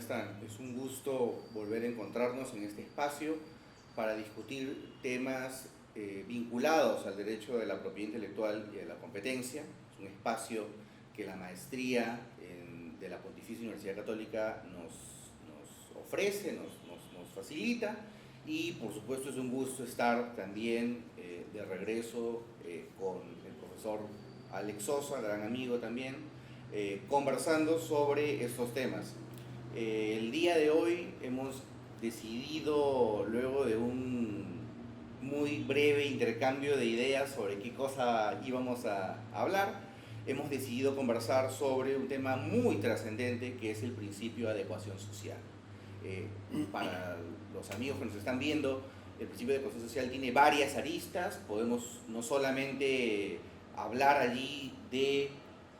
están? Es un gusto volver a encontrarnos en este espacio para discutir temas vinculados al derecho de la propiedad intelectual y de la competencia. Es un espacio que la maestría de la Pontificia Universidad Católica nos ofrece, nos facilita, y por supuesto es un gusto estar también de regreso con el profesor Alex Sosa, gran amigo también, conversando sobre estos temas. El día de hoy hemos decidido, luego de un muy breve intercambio de ideas sobre qué cosa íbamos a hablar, hemos decidido conversar sobre un tema muy trascendente, que es el principio de adecuación social. Para los amigos que nos están viendo, el principio de adecuación social tiene varias aristas. Podemos no solamente hablar allí de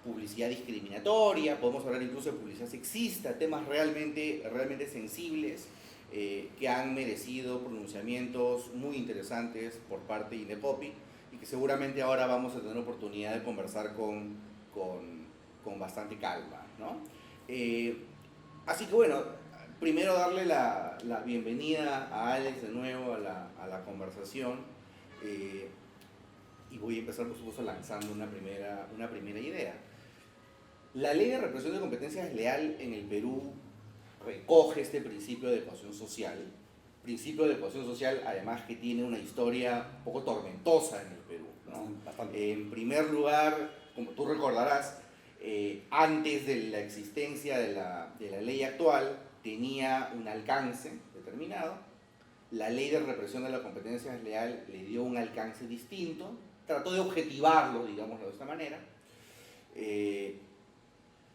publicidad discriminatoria, podemos hablar incluso de publicidad sexista, temas realmente sensibles que han merecido pronunciamientos muy interesantes por parte de Indecopi y que seguramente ahora vamos a tener oportunidad de conversar con bastante calma, ¿no? Así que bueno, primero darle la bienvenida a Alex de nuevo a la conversación. Y voy a empezar, por supuesto, lanzando una primera idea. La Ley de Represión de Competencia Desleal en el Perú recoge este principio de adecuación social. Principio de adecuación social, además, que tiene una historia un poco tormentosa en el Perú, ¿no? En primer lugar, como tú recordarás, antes de la existencia de la ley actual, tenía un alcance determinado. La Ley de Represión de la Competencia Desleal le dio un alcance distinto, trató de objetivarlo, digámoslo de esta manera.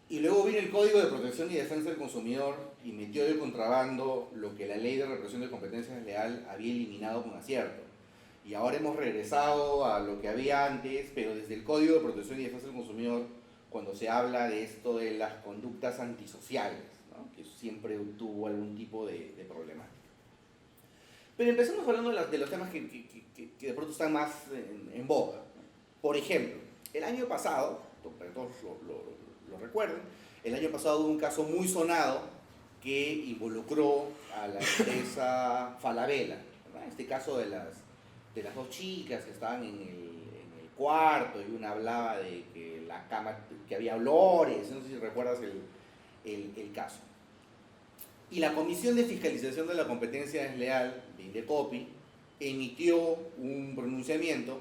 Y luego vino el Código de Protección y Defensa del Consumidor y metió del contrabando lo que la Ley de Represión de Competencia Desleal había eliminado con acierto. Y ahora hemos regresado a lo que había antes, pero desde el Código de Protección y Defensa del Consumidor, cuando se habla de esto de las conductas antisociales, ¿no? Que siempre tuvo algún tipo de problemática. Pero empecemos hablando de los temas que de pronto están más en boga. Por ejemplo, el año pasado, para que todos lo recuerden, el año pasado hubo un caso muy sonado que involucró a la empresa Falabella, ¿verdad? Este caso de las dos chicas que estaban en el cuarto y una hablaba de que la cama, que había olores, no sé si recuerdas el caso. Y la Comisión de Fiscalización de la Competencia Desleal de Indecopi emitió un pronunciamiento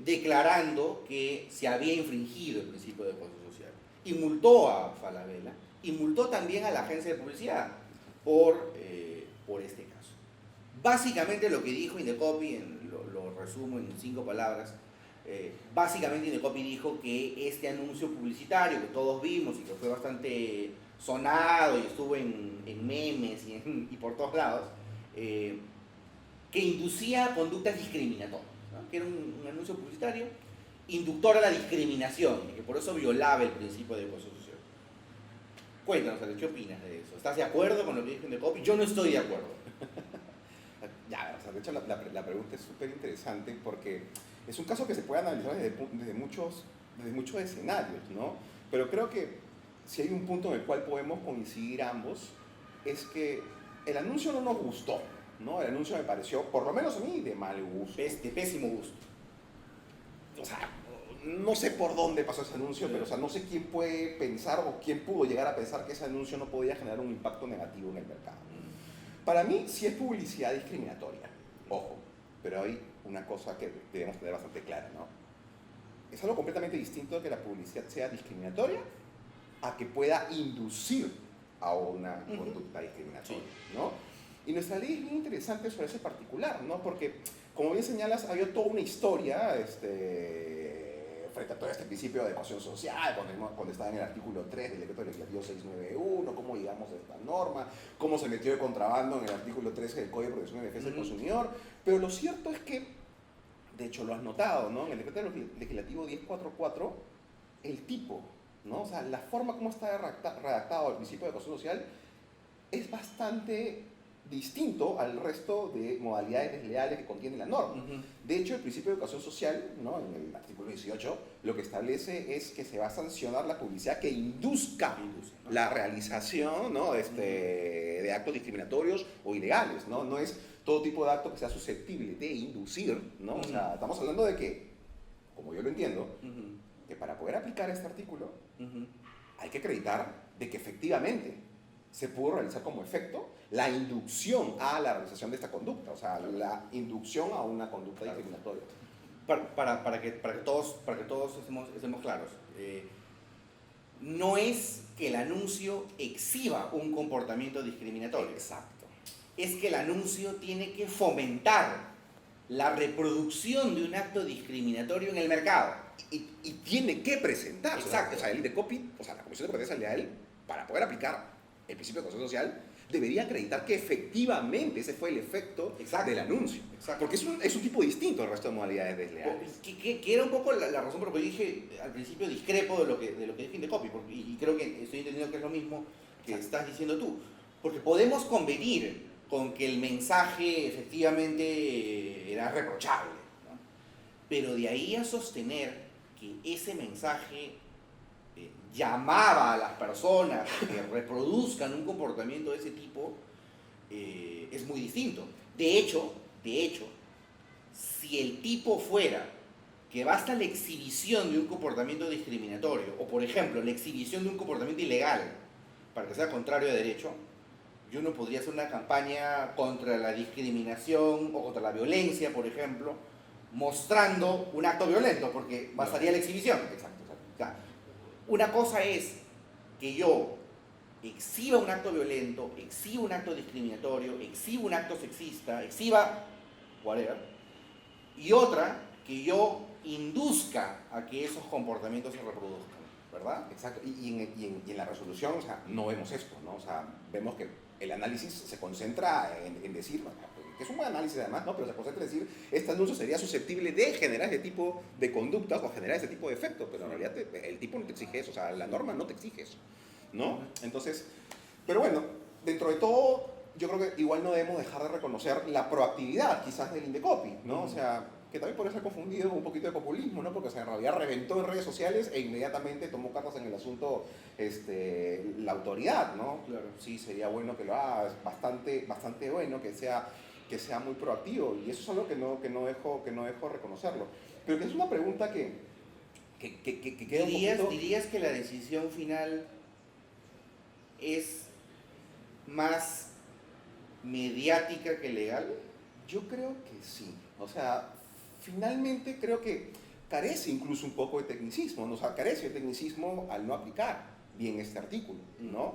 declarando que se había infringido el principio de adecuación social y multó a Falabella y multó también a la agencia de publicidad por este caso. Básicamente lo que dijo Indecopi, lo resumo en 5 palabras, básicamente Indecopi dijo que este anuncio publicitario que todos vimos y que fue bastante sonado y estuvo en memes y por todos lados, que inducía conductas discriminatorias, ¿no? Que era un anuncio publicitario inductor a la discriminación y que por eso violaba el principio de adecuación social. Cuéntanos, Alex, ¿qué opinas de eso? ¿Estás de acuerdo con lo que dijo Indecopi? Yo no estoy de acuerdo. Ya, o sea, de hecho la pregunta es súper interesante porque es un caso que se puede analizar desde muchos escenarios, ¿no? Pero creo que si hay un punto en el cual podemos coincidir ambos, es que el anuncio no nos gustó, ¿no? El anuncio me pareció, por lo menos a mí, de mal gusto. De pésimo gusto. O sea, no sé por dónde pasó ese anuncio, pero o sea, no sé quién puede pensar o quién pudo llegar a pensar que ese anuncio no podía generar un impacto negativo en el mercado. Para mí sí es publicidad discriminatoria, ojo, pero hay una cosa que debemos tener bastante clara, ¿no? Es algo completamente distinto de que la publicidad sea discriminatoria a que pueda inducir a una conducta discriminatoria, ¿no? Y nuestra ley es bien interesante sobre ese particular, ¿no? Porque, como bien señalas, había toda una historia frente a todo este principio de adecuación social, cuando estaba en el artículo 3 del decreto legislativo 691, cómo llegamos a esta norma, cómo se metió de contrabando en el artículo 13 del Código de Protección y Defensa del Consumidor, pero lo cierto es que, de hecho lo has notado, ¿no? En el decreto legislativo 1044, el tipo, ¿no? O sea, la forma como está redactado el principio de adecuación social es bastante distinto al resto de modalidades desleales que contiene la norma. Ujú. De hecho, el principio de educación social, ¿no? En el artículo 18, lo que establece es que se va a sancionar la publicidad que induzca ¿no? la realización, ¿no? De actos discriminatorios o ilegales, ¿no? No es todo tipo de acto que sea susceptible de inducir, ¿no? O sea, estamos hablando de que, como yo lo entiendo, Ujú. que para poder aplicar este artículo Ujú. hay que acreditar de que efectivamente se pudo realizar como efecto la inducción a la realización de esta conducta, o sea, la inducción a una conducta discriminatoria. Para que todos estemos claros, no es que el anuncio exhiba un comportamiento discriminatorio. Exacto. Es que el anuncio tiene que fomentar la reproducción de un acto discriminatorio en el mercado. Y tiene que presentarse. Exacto. O sea, el INDECOPI, o sea, la Comisión de Competencia Leal, para poder aplicar el principio de consenso social, debería acreditar que efectivamente ese fue el efecto Exacto. del anuncio. Exacto. Porque es un tipo distinto al resto de modalidades desleales. Que era un poco la razón por la que yo dije al principio discrepo de lo que dije Indecopy, y creo que estoy entendiendo que es lo mismo que estás diciendo tú. Porque podemos convenir con que el mensaje efectivamente era reprochable, ¿no? Pero de ahí a sostener que ese mensaje llamaba a las personas a que reproduzcan un comportamiento de ese tipo, es muy distinto. De hecho, si el tipo fuera que basta la exhibición de un comportamiento discriminatorio, o por ejemplo, la exhibición de un comportamiento ilegal, para que sea contrario a derecho, yo no podría hacer una campaña contra la discriminación o contra la violencia, por ejemplo, mostrando un acto violento, porque bastaría la exhibición. Exacto. O sea, una cosa es que yo exhiba un acto violento, exhiba un acto discriminatorio, exhiba un acto sexista, exhiba whatever, y otra que yo induzca a que esos comportamientos se reproduzcan, ¿verdad? Exacto. Y en la resolución, o sea, no vemos esto, ¿no? O sea, vemos que el análisis se concentra en decir, que es un buen análisis además, ¿no? Pero se concentra en decir, este anuncio sería susceptible de generar este tipo de conductas o generar este tipo de efectos, pero en realidad el tipo no te exige eso, o sea, la norma no te exige eso, ¿no? Entonces, pero bueno, dentro de todo, yo creo que igual no debemos dejar de reconocer la proactividad quizás del Indecopy, ¿no? O sea, que también puede ser confundido con un poquito de populismo, ¿no? Porque o sea, en realidad reventó en redes sociales e inmediatamente tomó cartas en el asunto la autoridad, ¿no? Claro. Sí, sería bueno que lo haga, es bastante bueno que sea muy proactivo, y eso es algo que no dejo reconocerlo. Pero que es una pregunta que queda un poquito... ¿Dirías que la decisión final es más mediática que legal? Yo creo que sí. O sea, finalmente creo que carece incluso un poco de tecnicismo, ¿no? O sea, carece de tecnicismo al no aplicar bien este artículo, ¿no?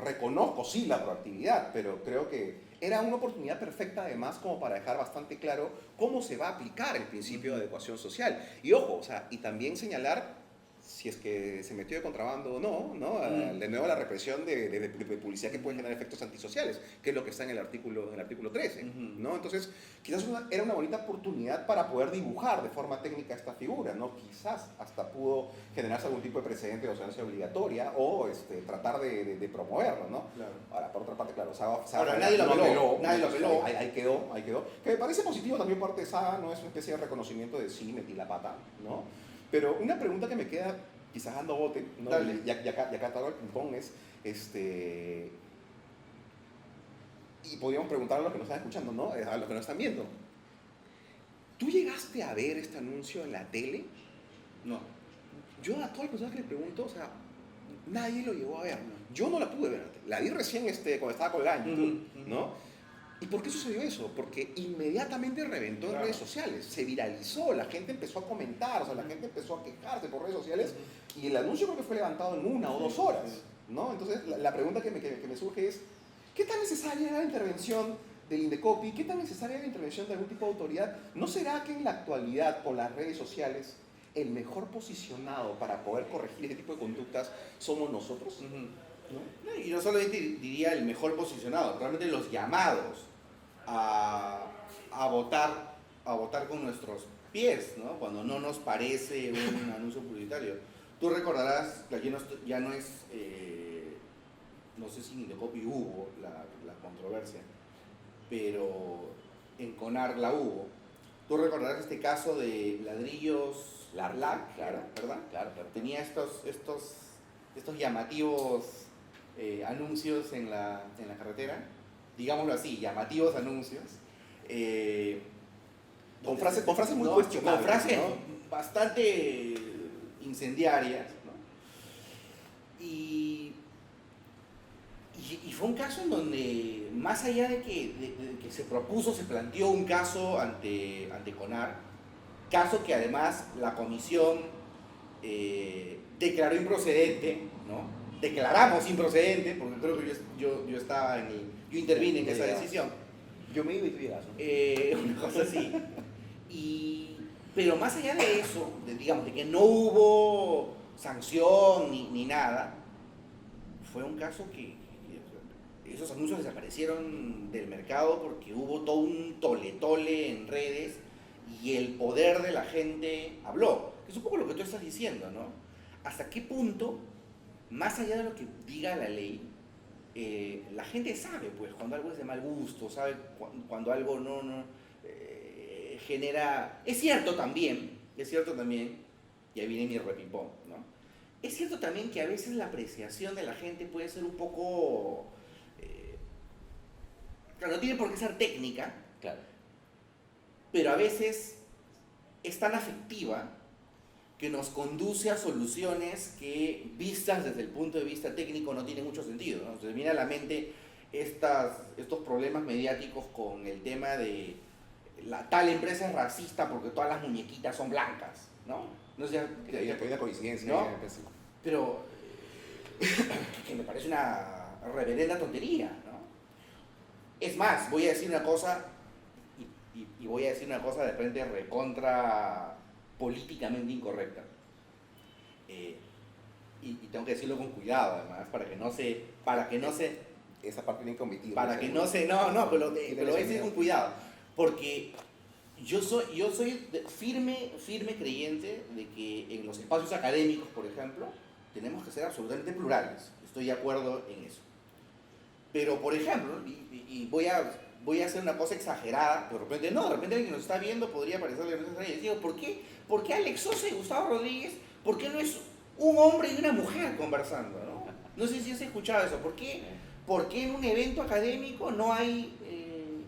Reconozco sí la proactividad, pero creo que era una oportunidad perfecta además como para dejar bastante claro cómo se va a aplicar el principio de adecuación social. Y ojo, o sea, y también señalar si es que se metió de contrabando o no, ¿no? De nuevo la represión de publicidad que puede generar efectos antisociales, que es lo que está en el artículo 13, ¿no? Entonces, quizás era una bonita oportunidad para poder dibujar de forma técnica esta figura, ¿no? Quizás hasta pudo generarse algún tipo de precedente de docencia obligatoria o tratar de promoverlo, ¿no? Claro. Ahora, por otra parte, claro, Ahora, nadie lo apeló. Ahí quedó. Que me parece positivo también parte de Saga, ¿no? Es una especie de reconocimiento de sí, metí la pata, ¿no? Pero una pregunta que me queda, quizás dando bote, ¿no? Ya acá todo el ping-pong es, y podríamos preguntar a los que nos están escuchando, ¿no? A los que nos están viendo. ¿Tú llegaste a ver este anuncio en la tele? No. Yo a todas las personas que les pregunto, o sea, nadie lo llegó a ver. Yo no la pude ver. La vi recién cuando estaba colgada en YouTube, ¿no? ¿Y por qué sucedió eso? Porque inmediatamente reventó en redes sociales, se viralizó, la gente empezó a comentar, o sea, la gente empezó a quejarse por redes sociales y el anuncio creo que fue levantado en 1 o 2 horas, ¿no? Entonces la pregunta que me surge es, ¿qué tan necesaria era la intervención del Indecopy? ¿Qué tan necesaria era la intervención de algún tipo de autoridad? ¿No será que en la actualidad con las redes sociales el mejor posicionado para poder corregir este tipo de conductas somos nosotros? ¿No? Y no solamente diría el mejor posicionado, realmente los llamados a votar con nuestros pies, ¿no? Cuando no nos parece un anuncio publicitario. Tú recordarás, ya no es no sé si en Indecopi hubo la controversia, pero en CONAR la hubo. Tú recordarás este caso de ladrillos Larlac, claro, ¿verdad? claro. Tenía estos llamativos anuncios en la carretera, digámoslo así, llamativos anuncios. Con frases muy ¿no? cuestionables. Con frases, ¿no? bastante incendiarias, ¿no? Y fue un caso en donde, más allá de que se planteó un caso ante CONAR, caso que además la comisión declaró improcedente, ¿no? Declaramos improcedente, porque creo que yo intervine en esa decisión. Yo me iba y tú llegas, ¿no? Una cosa así. Pero más allá de eso, digamos, de que no hubo sanción ni nada, fue un caso que esos anuncios desaparecieron del mercado porque hubo todo un tole-tole en redes y el poder de la gente habló. Es un poco lo que tú estás diciendo, ¿no? ¿Hasta qué punto, más allá de lo que diga la ley, la gente sabe, pues, cuando algo es de mal gusto, sabe cuando algo no genera... Es cierto también, y ahí viene mi repimpón, ¿no? Es cierto también que a veces la apreciación de la gente puede ser un poco... claro, no tiene por qué ser técnica, Claro. pero a veces es tan afectiva que nos conduce a soluciones que, vistas desde el punto de vista técnico, no tienen mucho sentido, ¿no? Se me viene a la mente estos problemas mediáticos con el tema de tal empresa es racista porque todas las muñequitas son blancas, ¿no? No sé, Hay una coincidencia, ¿no? Pero que me parece una reverenda tontería, ¿no? Es más, voy a decir una cosa, y voy a decir una cosa de frente recontra políticamente incorrecta. Y tengo que decirlo con cuidado, además, para que no se... Esa parte tiene que omitir. Para que no se... No, pero lo voy a decir con cuidado. Porque yo soy firme creyente de que en los espacios académicos, por ejemplo, tenemos que ser absolutamente plurales. Estoy de acuerdo en eso. Pero, por ejemplo, y voy a hacer una cosa exagerada, pero de repente alguien que nos está viendo podría parecerle que no es exagerado. Digo, ¿por qué Alex Sosa y Gustavo Rodríguez, por qué no es un hombre y una mujer conversando, ¿no? No sé si has escuchado eso. ¿Por qué en un evento académico no hay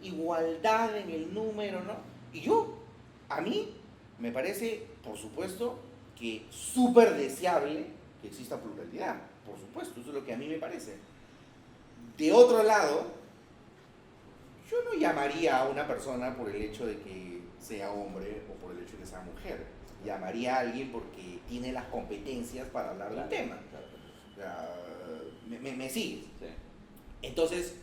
igualdad en el número, ¿no? Y a mí me parece, por supuesto, que súper deseable que exista pluralidad. Por supuesto, eso es lo que a mí me parece. De otro lado, yo no llamaría a una persona por el hecho de que sea hombre o por el hecho de que sea mujer. Llamaría a alguien porque tiene las competencias para hablar de un tema. O sea, ¿me sigues? Sí. Entonces,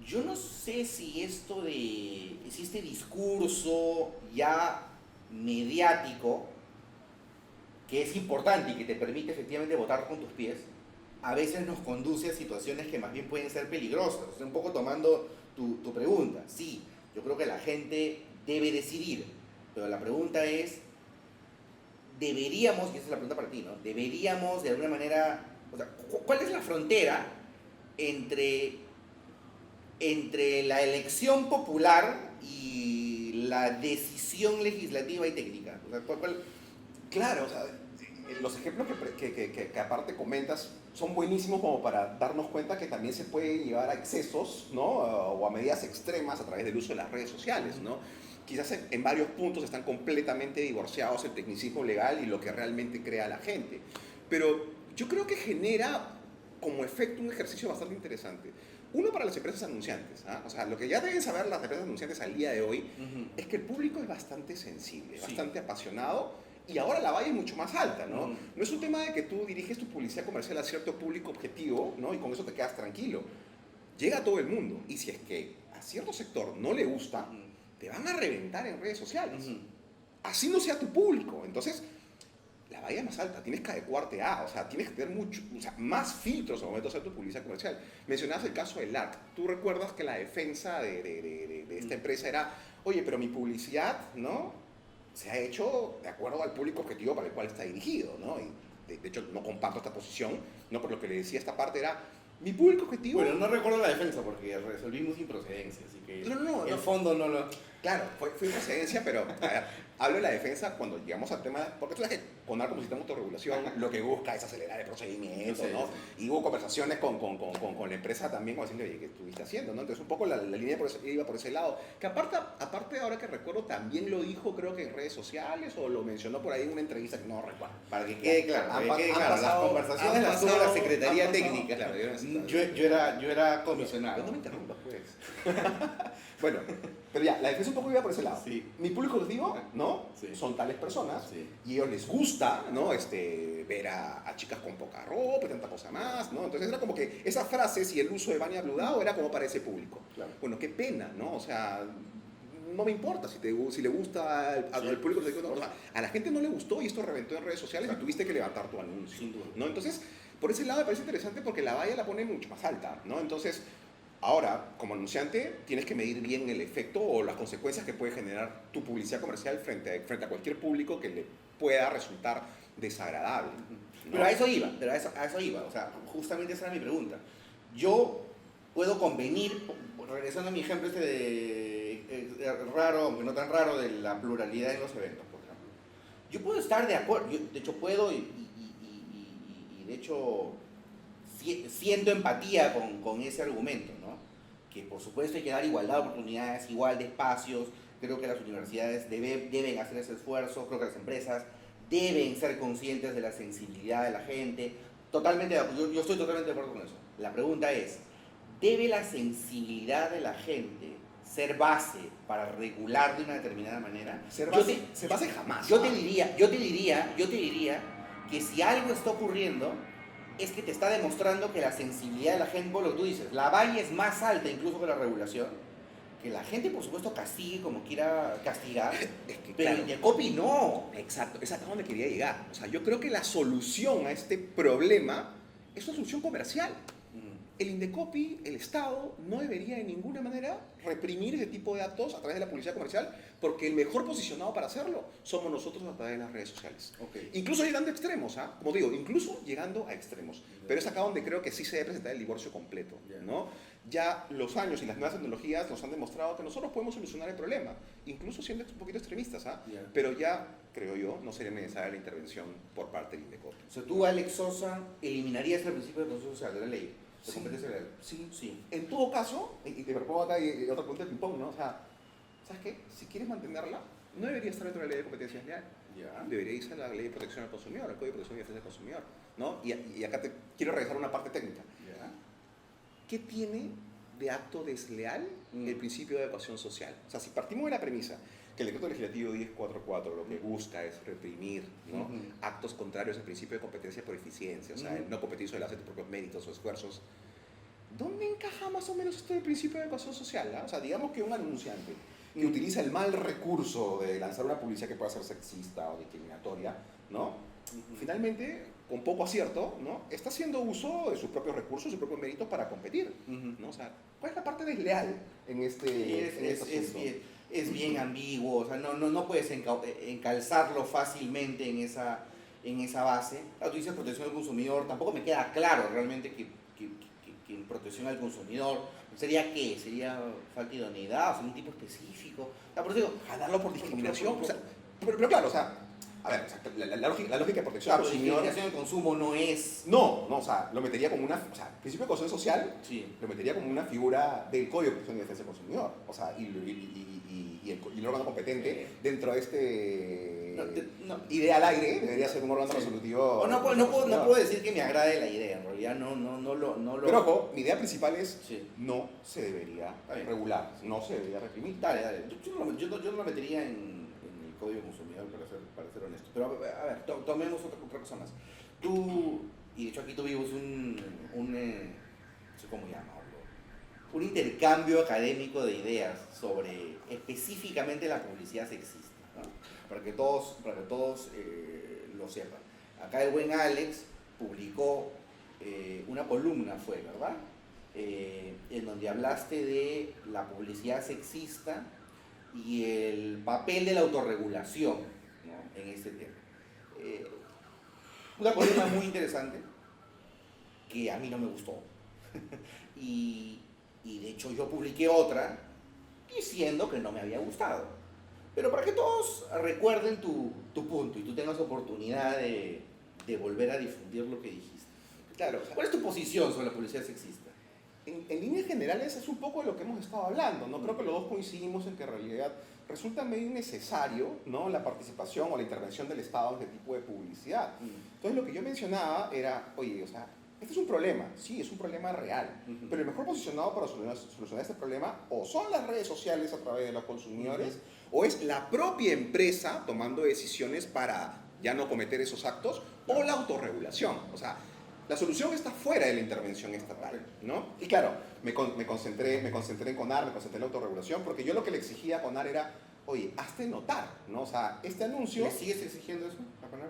yo no sé si este discurso ya mediático, que es importante y que te permite efectivamente votar con tus pies, a veces nos conduce a situaciones que más bien pueden ser peligrosas. O sea, un poco tomando tu pregunta. Sí, yo creo que la gente debe decidir, pero la pregunta es, deberíamos, y esa es la pregunta para ti, ¿no? Deberíamos de alguna manera, o sea, ¿cuál es la frontera entre la elección popular y la decisión legislativa y técnica? O sea, Claro, o sea, los ejemplos que aparte comentas son buenísimos como para darnos cuenta que también se puede llevar a excesos, ¿no? O a medidas extremas a través del uso de las redes sociales, ¿no? Quizás en varios puntos están completamente divorciados el tecnicismo legal y lo que realmente crea la gente. Pero yo creo que genera como efecto un ejercicio bastante interesante. Uno, para las empresas anunciantes, ¿ah? O sea, lo que ya deben saber las empresas anunciantes al día de hoy es que el público es bastante sensible, Sí. bastante apasionado, y ahora la valla es mucho más alta, ¿no? Mm. No es un tema de que tú diriges tu publicidad comercial a cierto público objetivo, ¿no? Y con eso te quedas tranquilo. Llega a todo el mundo, y si es que a cierto sector no le gusta, te van a reventar en redes sociales. Así no sea tu público. Entonces, la valla es más alta, tienes que adecuarte o sea, tienes que tener más filtros al momento de hacer tu publicidad comercial. Mencionabas el caso del LAC. ¿Tú recuerdas que la defensa de esta empresa era, oye, pero mi publicidad, ¿no?, se ha hecho de acuerdo al público objetivo para el cual está dirigido, ¿no? Y de hecho no comparto esta posición, ¿no? Pero lo que le decía esta parte era, Mi público objetivo... Bueno, no recuerdo la defensa porque resolvimos improcedencia, así que el fondo no lo... Claro, fue improcedencia, pero a ver, hablo de la defensa cuando llegamos al tema, porque tú sabes que con algo como sistema de autorregulación lo que busca es acelerar el procedimiento, Sí, ¿no? sí. Y hubo conversaciones con la empresa también, como diciendo, oye, ¿qué estuviste haciendo? ¿No? Entonces un poco la línea iba por ese lado, que aparte ahora que recuerdo también lo dijo creo que en redes sociales o lo mencionó por ahí en una entrevista que no recuerdo. Para que quede claro, las pasado- conversaciones han las tuvo la pasado- Secretaría han pasado- Técnica. claro, Yo era comisionado. No me interrumpas, pues. Bueno, pero ya, la defensa un poco iba por ese lado. Sí. Mi público objetivo, ¿no? Sí. Son tales personas Sí. y a ellos les gusta, ¿no? Ver a chicas con poca ropa y tanta cosa más, ¿no? Entonces era como que esas frases y el uso de Vania Bludao era como para ese público. Claro. Bueno, qué pena, ¿no? O sea, no me importa si le gusta al público objetivo, no. O sea, a la gente no le gustó y esto reventó en redes sociales y tuviste que levantar tu anuncio, Sin duda. ¿no? Entonces, por ese lado me parece interesante porque la valla la pone mucho más alta, ¿no? Entonces, ahora, como anunciante, tienes que medir bien el efecto o las consecuencias que puede generar tu publicidad comercial frente a cualquier público que le pueda resultar desagradable, ¿no? Pero a eso iba, o sea, justamente esa era mi pregunta. Yo puedo convenir, regresando a mi ejemplo raro, aunque no tan raro, de la pluralidad en los eventos, por ejemplo. Yo puedo estar de acuerdo, de hecho puedo y de hecho siento empatía con ese argumento, ¿no? Que por supuesto hay que dar igualdad de oportunidades, igual de espacios, creo que las universidades deben hacer ese esfuerzo, creo que las empresas deben ser conscientes de la sensibilidad de la gente, yo estoy totalmente de acuerdo con eso. La pregunta es, ¿debe la sensibilidad de la gente ser base para regular de una determinada manera? Ser base jamás. Yo te diría que si algo está ocurriendo es que te está demostrando que la sensibilidad de la gente, por lo que tú dices, la valla es más alta incluso que la regulación, que la gente por supuesto castigue como quiera castigar, Es que, pero claro, Indecopi no. exacto, es acá donde quería llegar. O sea, yo creo que la solución a este problema es una solución comercial. El Indecopi, el Estado, no debería de ninguna manera reprimir ese tipo de actos a través de la publicidad comercial, porque el mejor posicionado para hacerlo somos nosotros a través de las redes sociales. Okay. Incluso llegando a extremos, ¿ah? Como digo, incluso llegando a extremos. Pero es acá donde creo que sí se debe presentar el divorcio completo, ¿no? Ya los años y las nuevas tecnologías nos han demostrado que nosotros podemos solucionar el problema, incluso siendo un poquito extremistas, ¿ah? Pero ya, creo yo, no sería necesaria la intervención por parte del Indecopi. O sea, tú, Alex Sosa, eliminarías el principio de consenso social de la ley. De Sí. competencia legal. Sí. En todo caso, y te propongo acá y otra pregunta de ping-pong, ¿no? O sea, ¿sabes qué? Si quieres mantenerla, no debería estar dentro de la ley de competencia desleal. Ya. Debería irse a la ley de protección al consumidor, al Código de Protección y Defensa del Consumidor, ¿no? Y acá te quiero regresar a una parte técnica. Ya. ¿Qué tiene de acto desleal el principio de adecuación social? O sea, si partimos de la premisa que el decreto legislativo 1044 lo que busca es reprimir, ¿no? Actos contrarios al principio de competencia por eficiencia, o sea, el no competir sobre la base de tus propios méritos o esfuerzos, ¿dónde encaja más o menos esto del principio de adecuación social? O sea, digamos que un anunciante que utiliza el mal recurso de lanzar una publicidad que pueda ser sexista o discriminatoria, ¿no? Finalmente, con poco acierto, ¿no? Está haciendo uso de sus propios recursos, sus propios méritos para competir, ¿no? O sea, ¿cuál es la parte desleal en este asunto? Es bien ambiguo, o sea, no puedes encalzarlo fácilmente en esa base. Tú dices protección al consumidor, tampoco me queda claro realmente que en protección al consumidor sería ¿qué? ¿Sería falta de idoneidad? ¿O sea, un tipo específico? O sea, por eso digo, jalarlo por discriminación. O sea, pero claro, o sea, a ver, o sea, la lógica de protección al la consumidor. discriminación del consumo no es... No, o sea, lo metería como una. O sea, principio de control social, Sí. lo metería como una figura del Código de Protección y Defensa del Consumidor. O sea, y el órgano competente dentro de este. Idea al aire debería ser un órgano resolutivo. O no puedo decir que me agrade la idea, en realidad no lo... Pero ojo, mi idea principal es Sí. no se debería Está bien. regular, no se debería reprimir. Dale. Yo no lo metería en el Código de Consumidor, para ser honesto. Pero a ver, tomemos otra cosa más. Tú, y de hecho aquí tuvimos no sé cómo llamarlo, un intercambio académico de ideas sobre específicamente la publicidad sexista, ¿no? Para que todos lo sepan. Acá el buen Alex publicó una columna, ¿verdad? En donde hablaste de la publicidad sexista y el papel de la autorregulación, ¿no? En este tema. Una columna muy interesante que a mí no me gustó. y de hecho yo publiqué otra diciendo que no me había gustado. Pero para que todos recuerden tu punto y tú tengas oportunidad de volver a difundir lo que dijiste. Claro, o sea, ¿Cuál es tu posición sobre la publicidad sexista? en líneas generales es un poco de lo que hemos estado hablando, ¿no? Creo que los dos coincidimos en que en realidad resulta medio innecesario, ¿no?, la participación o la intervención del Estado en este tipo de publicidad. Entonces lo que yo mencionaba era, oye, o sea, este es un problema, sí, es un problema real, pero el mejor posicionado para solucionar este problema o son las redes sociales a través de los consumidores o es la propia empresa tomando decisiones para ya no cometer esos actos o la autorregulación. O sea, la solución está fuera de la intervención estatal, ¿no? Y claro, me concentré en CONAR, me concentré en la autorregulación, porque yo lo que le exigía a CONAR era, oye, hazte notar, ¿no? O sea, este anuncio... ¿Le sigues exigiendo eso a CONAR?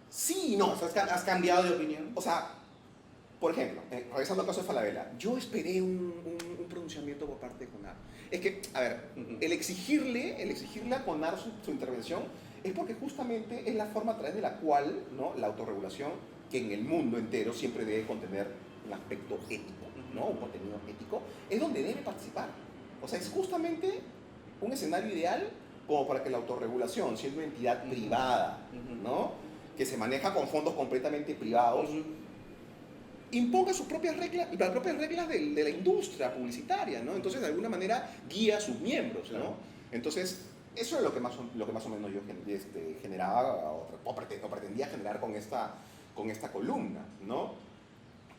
Sí y no. O sea, ¿has cambiado de opinión? O sea, por ejemplo, regresando al caso de Falabella, yo esperé un pronunciamiento por parte de CONAR. Es que, a ver, el exigirle a CONAR su intervención es porque justamente es la forma a través de la cual, ¿no?, la autorregulación, que en el mundo entero siempre debe contener un aspecto ético, ¿no?, un contenido ético, es donde debe participar. O sea, es justamente un escenario ideal como para que la autorregulación, siendo una entidad privada, ¿no?, que se maneja con fondos completamente privados, imponga sus propias reglas, las propias reglas de la industria publicitaria, ¿no? Entonces, de alguna manera, guía a sus miembros, ¿no? Entonces, eso es lo que más o menos yo generaba o pretendía generar con esta columna, ¿no?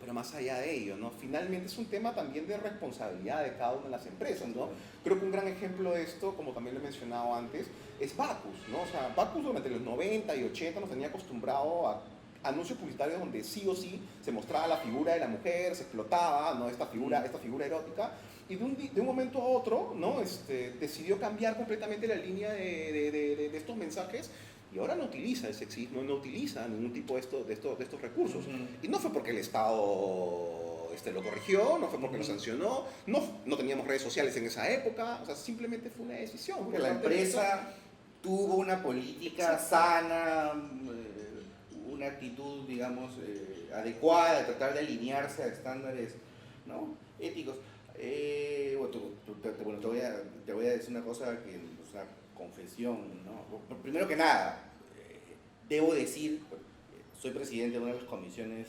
Pero más allá de ello, ¿no?, finalmente es un tema también de responsabilidad de cada una de las empresas, ¿no? Creo que un gran ejemplo de esto, como también lo he mencionado antes, es Bacus, ¿no? O sea, Bacus durante los 90 y 80 nos tenía acostumbrado a anuncios publicitarios donde sí o sí se mostraba la figura de la mujer, se explotaba, ¿no?, esta figura erótica, y de un momento a otro, ¿no?, decidió cambiar completamente la línea de estos mensajes y ahora no utiliza el sexismo, no utiliza ningún tipo de estos recursos. Y no fue porque el Estado lo corrigió, no fue porque lo sancionó, no teníamos redes sociales en esa época, o sea, simplemente fue una decisión. Porque la empresa tuvo una política sana, una actitud, digamos, adecuada, de tratar de alinearse a estándares, ¿no?, éticos. Bueno, te voy a decir una cosa, una confesión, ¿no? Primero que nada, debo decir, soy presidente de una de las comisiones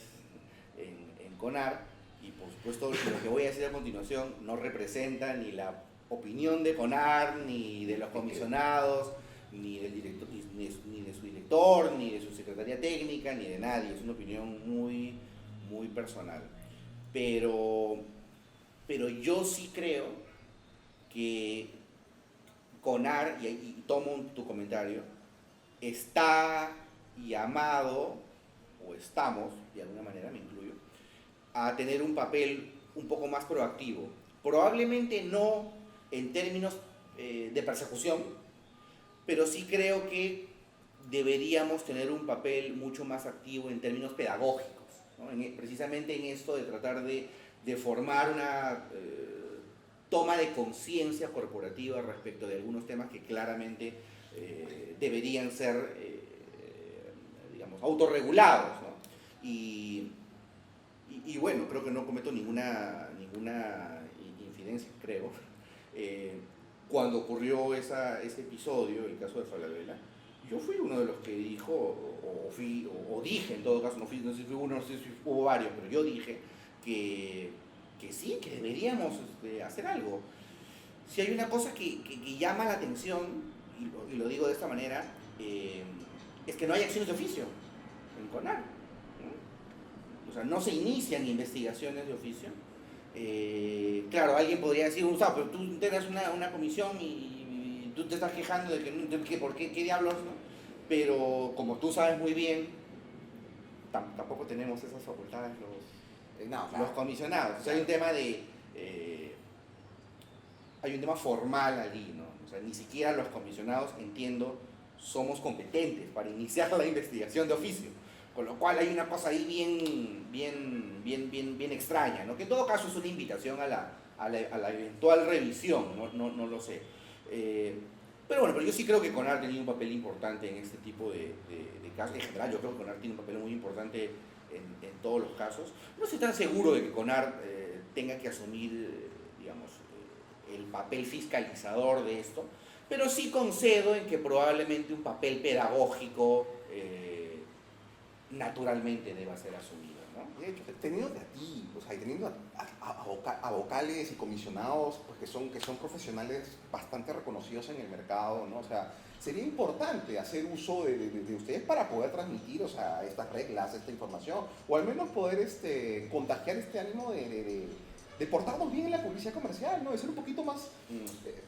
en CONAR, y por supuesto lo que voy a decir a continuación no representa ni la opinión de CONAR, ni de los comisionados, ni del director, ni de su director, ni de su secretaría técnica, ni de nadie. Es una opinión muy, muy personal. Pero yo sí creo que CONAR, y tomo tu comentario, está llamado, o estamos, de alguna manera me incluyo, a tener un papel un poco más proactivo. Probablemente no en términos de persecución, pero sí creo que deberíamos tener un papel mucho más activo en términos pedagógicos, ¿no? Precisamente en esto de tratar de formar una toma de conciencia corporativa respecto de algunos temas que claramente deberían ser, digamos, autorregulados, ¿no? Y bueno, creo que no cometo ninguna infidencia, creo. Cuando ocurrió ese episodio, el caso de Falabella, yo fui uno de los que dijo, o dije en todo caso, no sé si fui uno, no sé si hubo varios, pero yo dije que sí, que deberíamos hacer algo. Si hay una cosa que llama la atención, y lo digo de esta manera, es que no hay acciones de oficio en CONAR, ¿no? O sea, no se inician investigaciones de oficio. Claro, alguien podría decir, pero tú integras una comisión y tú te estás quejando de que ¿por qué diablos, no? Pero como tú sabes muy bien, tampoco tenemos esas facultades los comisionados. O sea, hay un tema hay un tema formal allí, ¿no? O sea, ni siquiera los comisionados, entiendo, somos competentes para iniciar la investigación de oficio. Con lo cual hay una cosa ahí bien extraña, ¿no? Que en todo caso es una invitación a la eventual revisión, no lo sé. Pero bueno, pero yo sí creo que CONAR tenía un papel importante en este tipo de casos. En general, yo creo que CONAR tiene un papel muy importante en todos los casos. No estoy tan seguro de que CONAR tenga que asumir, digamos, el papel fiscalizador de esto, pero sí concedo en que probablemente un papel pedagógico naturalmente deba ser asumido, ¿no? De hecho, teniendo a ti, o sea, y teniendo a vocales y comisionados pues, que son profesionales bastante reconocidos en el mercado, ¿no? O sea, sería importante hacer uso de ustedes para poder transmitir, o sea, estas reglas, esta información, o al menos poder contagiar este ánimo de portarnos bien en la publicidad comercial, ¿no? De ser un poquito más,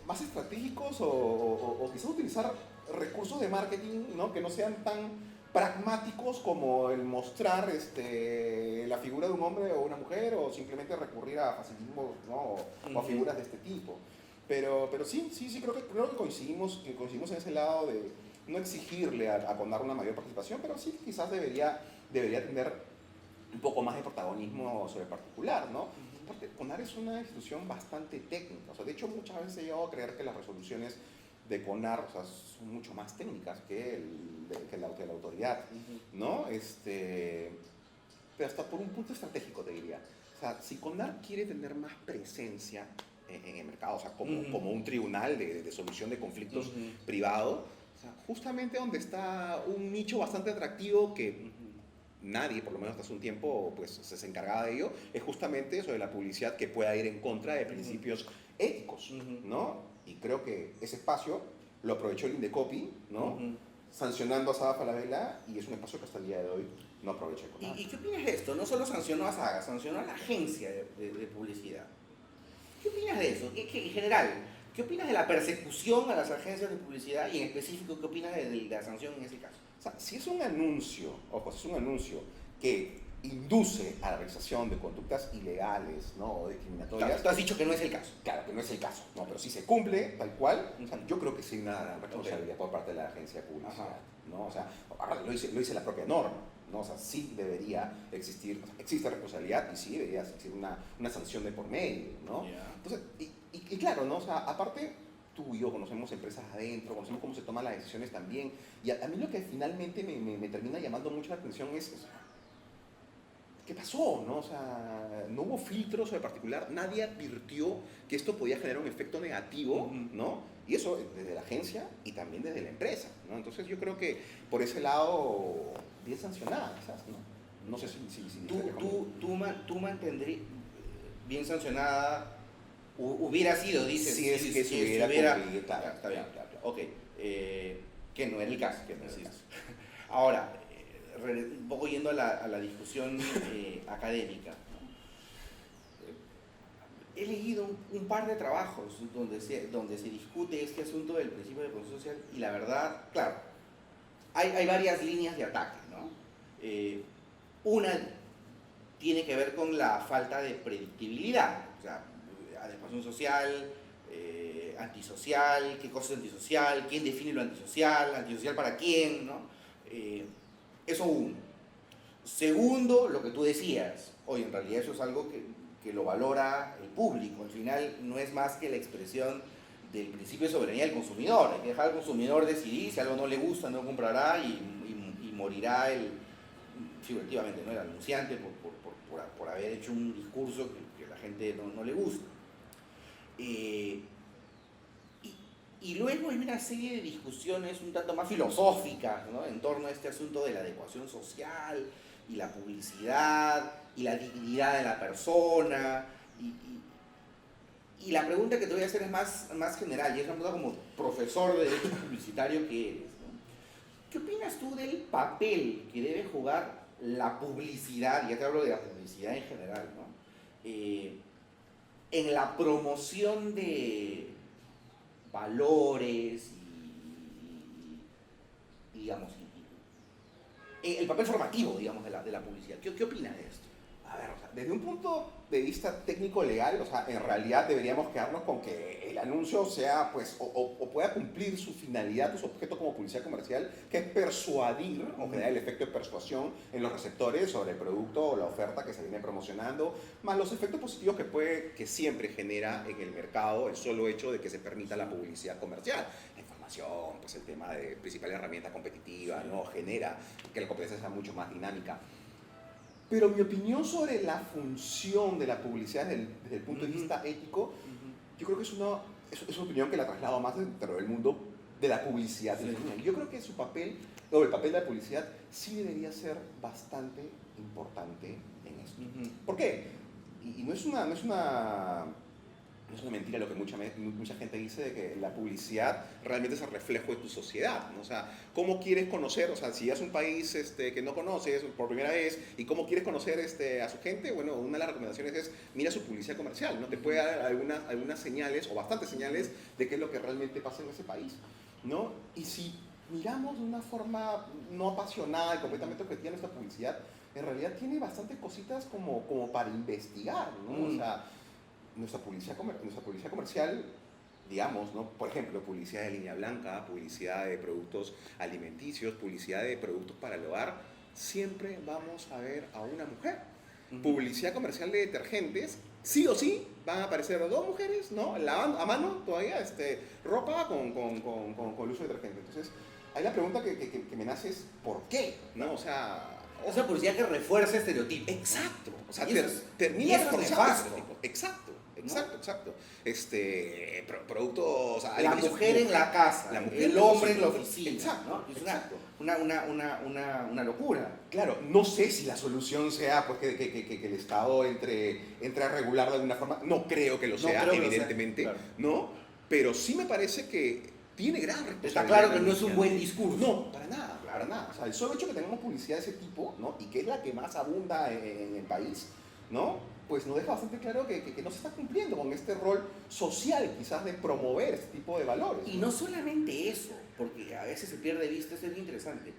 más estratégicos o quizás utilizar recursos de marketing, ¿no? Que no sean tan pragmáticos como el mostrar la figura de un hombre o una mujer o simplemente recurrir a facilismos, ¿no? O a figuras de este tipo. Pero sí, creo que coincidimos en ese lado de no exigirle a CONAR una mayor participación, pero sí quizás debería tener un poco más de protagonismo sobre el particular, ¿no? Porque CONAR es una institución bastante técnica, o sea, de hecho muchas veces he llegado a creer que las resoluciones de CONAR, o sea, son mucho más técnicas que la autoridad, ¿no? Pero hasta por un punto estratégico te diría. O sea, si CONAR quiere tener más presencia en el mercado, o sea, como un tribunal de solución de conflictos privado, o sea, justamente donde está un nicho bastante atractivo que nadie, por lo menos hasta hace un tiempo, pues se encargaba de ello, es justamente sobre la publicidad que pueda ir en contra de principios éticos, ¿no? Y creo que ese espacio lo aprovechó el Indecopi, ¿no? Sancionando a Sada Falabella, y es un espacio que hasta el día de hoy no aprovecha con nada. ¿Y qué opinas de esto? No solo sancionó a Saga, sancionó a la agencia de publicidad. ¿Qué opinas de eso? En general, ¿qué opinas de la persecución a las agencias de publicidad y en específico qué opinas de la sanción en ese caso? O sea, si es un anuncio, ojo, si es un anuncio que induce a la realización de conductas ilegales, ¿no? O discriminatorias. Claro, tú has dicho que no es el caso. Claro, que no es el caso, ¿no? Pero si se cumple tal cual, o sea, yo creo que sí hay una responsabilidad por parte de la agencia de publicidad, ¿no? O sea, ahora lo dice la propia norma, ¿no? O sea, sí debería existir, o sea, existe responsabilidad y sí debería existir una sanción de por medio, ¿no? Yeah. Entonces, y claro, ¿no? O sea, aparte, tú y yo conocemos empresas adentro, conocemos cómo se toman las decisiones también, y a mí lo que finalmente me termina llamando mucho la atención es, o sea, ¿qué pasó? ¿No? O sea, no hubo filtros en particular, nadie advirtió que esto podía generar un efecto negativo, ¿no? Y eso desde la agencia y también desde la empresa, ¿no? Entonces yo creo que por ese lado, bien sancionada, quizás, ¿no? No sé si tú mantendrías bien sancionada, hubiera sido, dices, si es que se hubiera cumplido, claro, está bien, claro. Ok, que no era el caso, que no era el caso. Ahora, un poco yendo a la discusión académica, ¿no? He leído un par de trabajos donde se discute este asunto del principio de consenso social y la verdad, claro, hay varias líneas de ataque, ¿no? Una tiene que ver con la falta de predictibilidad, o sea, adecuación social, antisocial, qué cosa es antisocial, quién define lo antisocial para quién, ¿no? Eso uno. Segundo, lo que tú decías, oye, en realidad eso es algo que lo valora el público, al final no es más que la expresión del principio de soberanía del consumidor, hay que dejar al consumidor decidir, si algo no le gusta no comprará y morirá figurativamente, ¿no? El anunciante por haber hecho un discurso que a la gente no le gusta. Y luego hay una serie de discusiones un tanto más filosóficas, ¿no? En torno a este asunto de la adecuación social y la publicidad y la dignidad de la persona. Y la pregunta que te voy a hacer es más general y es una pregunta como profesor de derecho publicitario que eres, ¿no? ¿Qué opinas tú del papel que debe jugar la publicidad, ya te hablo de la publicidad en general, ¿no? En la promoción de valores y digamos, el papel formativo, digamos, de la publicidad? ¿Qué opinas de esto? A ver, o sea, desde un punto de vista técnico-legal, o sea, en realidad deberíamos quedarnos con que el anuncio sea, pues, o pueda cumplir su finalidad, su objeto como publicidad comercial, que es persuadir o crear el efecto de persuasión en los receptores sobre el producto o la oferta que se viene promocionando, más los efectos positivos que siempre genera en el mercado el solo hecho de que se permita la publicidad comercial. La información, pues el tema de principal herramienta competitiva, ¿no? Genera que la competencia sea mucho más dinámica. Pero mi opinión sobre la función de la publicidad desde el punto de vista ético, yo creo que es una opinión que la traslado más dentro del mundo de la publicidad. Sí. Yo creo que su papel, o el papel de la publicidad, sí debería ser bastante importante en esto. ¿Por qué? Y no es una mentira lo que mucha gente dice de que la publicidad realmente es el reflejo de tu sociedad, ¿no? O sea, ¿cómo quieres conocer? O sea, si es un país que no conoces por primera vez y cómo quieres conocer a su gente, bueno, una de las recomendaciones es mira su publicidad comercial, ¿no? Te puede dar algunas señales o bastantes señales de qué es lo que realmente pasa en ese país, ¿no? Y si miramos de una forma no apasionada y completamente objetiva nuestra publicidad, en realidad tiene bastantes cositas como para investigar, ¿no? O sea, nuestra publicidad comercial, digamos, ¿no? Por ejemplo, publicidad de línea blanca, publicidad de productos alimenticios, publicidad de productos para el hogar, siempre vamos a ver a una mujer. Publicidad comercial de detergentes, sí o sí van a aparecer dos mujeres, ¿no? Lavando a mano todavía ropa con el uso de detergente. Entonces, ahí la pregunta que me nace es ¿por qué? ¿No? O sea, esa publicidad que refuerza estereotipos. Exacto. O sea, y termina eso es reforzando nefasto. estereotipos. Exacto. Productos... La mujer en la casa, el hombre en la oficina. Exacto. ¿No? Es una locura. Claro, no sé si la solución sea pues, que el Estado entre a regular de alguna forma. No creo que lo sea, evidentemente, claro. ¿no? Pero sí me parece que tiene gran responsabilidad. Está claro que no es un buen discurso. No, para nada, para nada. O sea, el solo hecho que tengamos publicidad de ese tipo, ¿no? Y que es la que más abunda en el país, ¿no? Pues nos deja bastante claro que no se está cumpliendo con este rol social, quizás, de promover este tipo de valores. Y no solamente eso, porque a veces se pierde de vista, eso es interesante.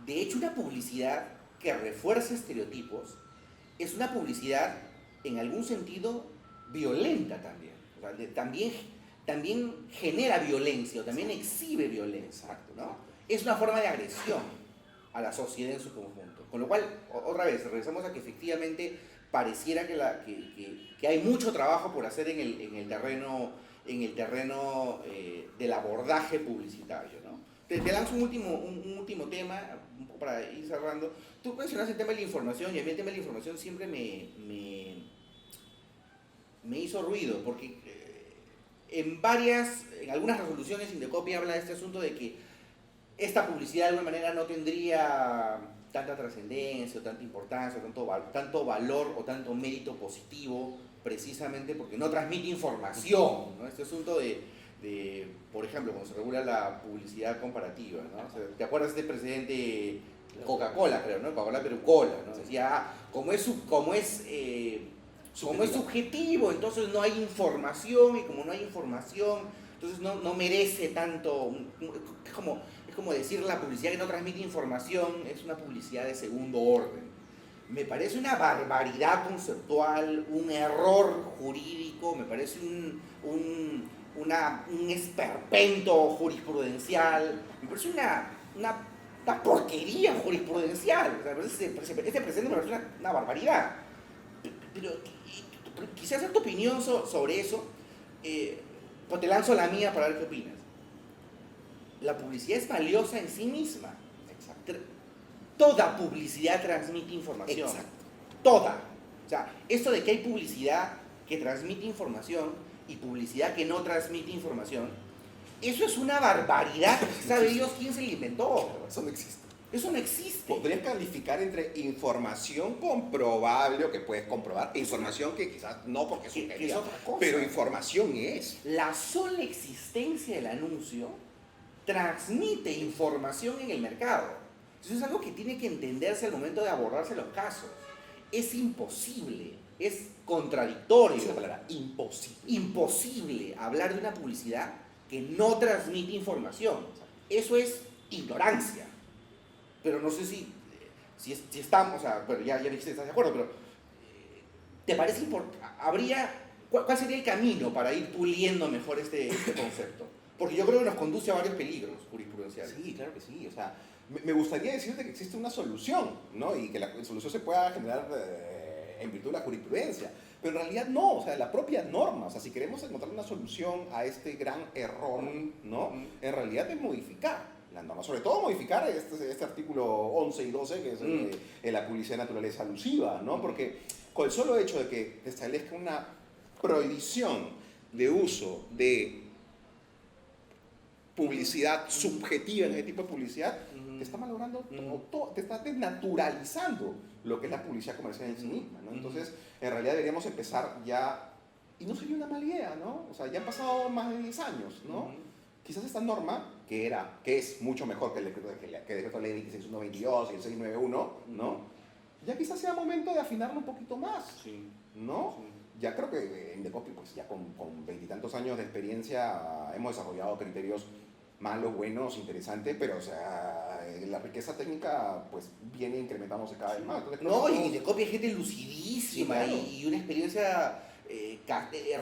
De hecho, una publicidad que refuerza estereotipos es una publicidad, en algún sentido, violenta también. O sea, también genera violencia o también exhibe violencia, ¿no? Es una forma de agresión a la sociedad en su conjunto. Con lo cual, otra vez, regresamos a que efectivamente pareciera que hay mucho trabajo por hacer en el terreno del abordaje publicitario, ¿no? Te lanzo un último tema, un poco para ir cerrando. Tú mencionaste el tema de la información, y a mí el tema de la información siempre me hizo ruido, porque en algunas resoluciones Indecopi habla de este asunto de que esta publicidad de alguna manera no tendría tanta trascendencia o tanta importancia, o tanto valor o tanto mérito positivo, precisamente porque no transmite información, ¿no? Este asunto de, por ejemplo, cuando se regula la publicidad comparativa, ¿no? O sea, ¿te acuerdas de este presidente Coca-Cola, creo, ¿no? Coca-Cola Perú Cola, ¿no? Decía, como es subjetivo, entonces no hay información, y como no hay información, entonces no merece tanto. Es como decir la publicidad que no transmite información es una publicidad de segundo orden. Me parece una barbaridad conceptual, un error jurídico, me parece un esperpento jurisprudencial, me parece una porquería jurisprudencial. O sea, este precedente me parece una barbaridad. Pero quisiera hacer tu opinión sobre eso, pues te lanzo la mía para ver qué opinas. La publicidad es valiosa en sí misma. Exacto. Toda publicidad transmite información. Exacto. Toda. O sea, esto de que hay publicidad que transmite información y publicidad que no transmite información, eso es una barbaridad. ¿Sabe Dios quién se lo inventó? Eso no existe. Eso no existe. Podrías calificar entre información comprobable o que puedes comprobar e información que quizás no porque es que es otra cosa. Pero información es. La sola existencia del anuncio transmite información en el mercado. Eso es algo que tiene que entenderse al momento de abordarse los casos. Es imposible, es contradictorio. Es la palabra imposible. Imposible hablar de una publicidad que no transmite información. Eso es ignorancia. Pero no sé si estamos, o sea, bueno, ya vi que estás de acuerdo, pero ¿te parece importante? ¿Cuál sería el camino para ir puliendo mejor este concepto? Porque yo creo que nos conduce a varios peligros jurisprudenciales. Sí, claro que sí. O sea, me gustaría decirte que existe una solución, ¿no? Y que la solución se pueda generar en virtud de la jurisprudencia. Pero en realidad no, o sea, la propia norma. O sea, si queremos encontrar una solución a este gran error, ¿no? En realidad es modificar la norma. Sobre todo modificar este artículo 11 y 12, que es el de la publicidad de naturaleza alusiva, ¿no? Porque con el solo hecho de que te establezca una prohibición de uso de publicidad subjetiva en ese tipo de publicidad, te está malogrando todo, te está desnaturalizando lo que es la publicidad comercial en sí misma, ¿no? Entonces, en realidad deberíamos empezar ya, y no sería una mala idea, ¿no? O sea, ya han pasado más de 10 años, ¿no? Quizás esta norma, que es mucho mejor que el decreto ley 26122 y el 691, ¿no? Ya quizás sea momento de afinarlo un poquito más, ¿no? Sí. Ya creo que en Indecopy, pues ya con 20 y tantos años de experiencia, hemos desarrollado criterios malos, buenos, interesantes, pero o sea, la riqueza técnica pues viene incrementándose cada vez más. Entonces, no, y Indecopy hay gente lucidísima, sí, claro, y una experiencia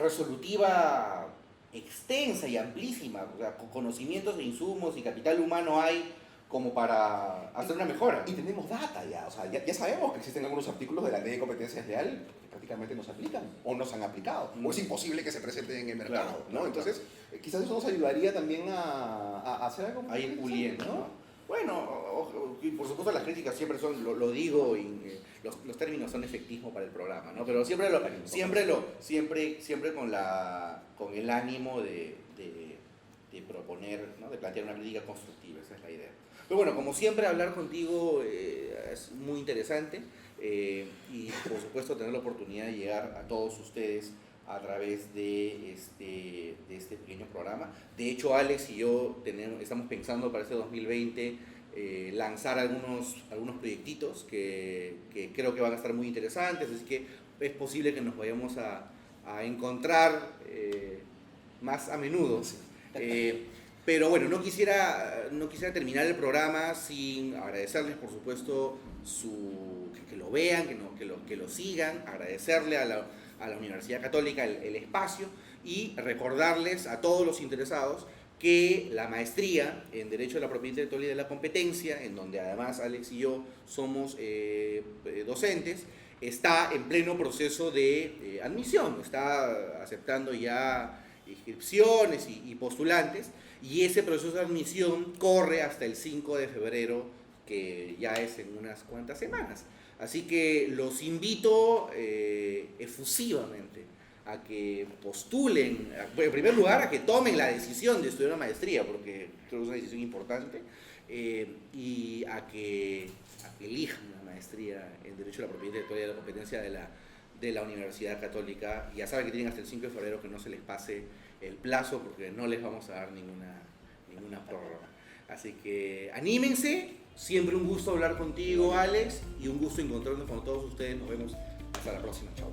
resolutiva extensa y amplísima, o sea, con conocimientos de insumos y capital humano hay como para hacer una mejora. Y tenemos data ya, o sea, ya sabemos que existen algunos artículos de la ley de competencia desleal que prácticamente no se aplican o no se han aplicado, o es imposible que se presenten en el mercado, claro, ¿no? Entonces, quizás eso nos ayudaría también a hacer algo a ir puliendo, ¿no? Bueno, y por supuesto las críticas siempre son, lo digo, y los términos son efectismo para el programa, ¿no? Pero siempre con el ánimo de proponer, ¿no? De plantear una crítica constructiva, esa es la idea. Pero bueno, como siempre, hablar contigo es muy interesante y por supuesto tener la oportunidad de llegar a todos ustedes a través de este pequeño programa. De hecho, Alex y yo estamos pensando para este 2020 lanzar algunos proyectitos que creo que van a estar muy interesantes, así que es posible que nos vayamos a encontrar más a menudo. Pero bueno, no quisiera terminar el programa sin agradecerles, por supuesto, que lo vean, que lo sigan, agradecerle a la Universidad Católica el espacio y recordarles a todos los interesados que la maestría en Derecho de la Propiedad Intelectual y de la Competencia, en donde además Alex y yo somos docentes, está en pleno proceso de admisión, está aceptando ya inscripciones y postulantes, y ese proceso de admisión corre hasta el 5 de febrero, que ya es en unas cuantas semanas. Así que los invito efusivamente a que postulen, en primer lugar a que tomen la decisión de estudiar una maestría, porque creo que es una decisión importante, y a que elijan una maestría en Derecho a la Propiedad Intelectual y de la Competencia de la Universidad Católica. Ya saben que tienen hasta el 5 de febrero, que no se les pase el plazo, porque no les vamos a dar ninguna prórroga. Así que anímense, siempre un gusto hablar contigo, Alex, y un gusto encontrarnos con todos ustedes. Nos vemos hasta la próxima. Chao.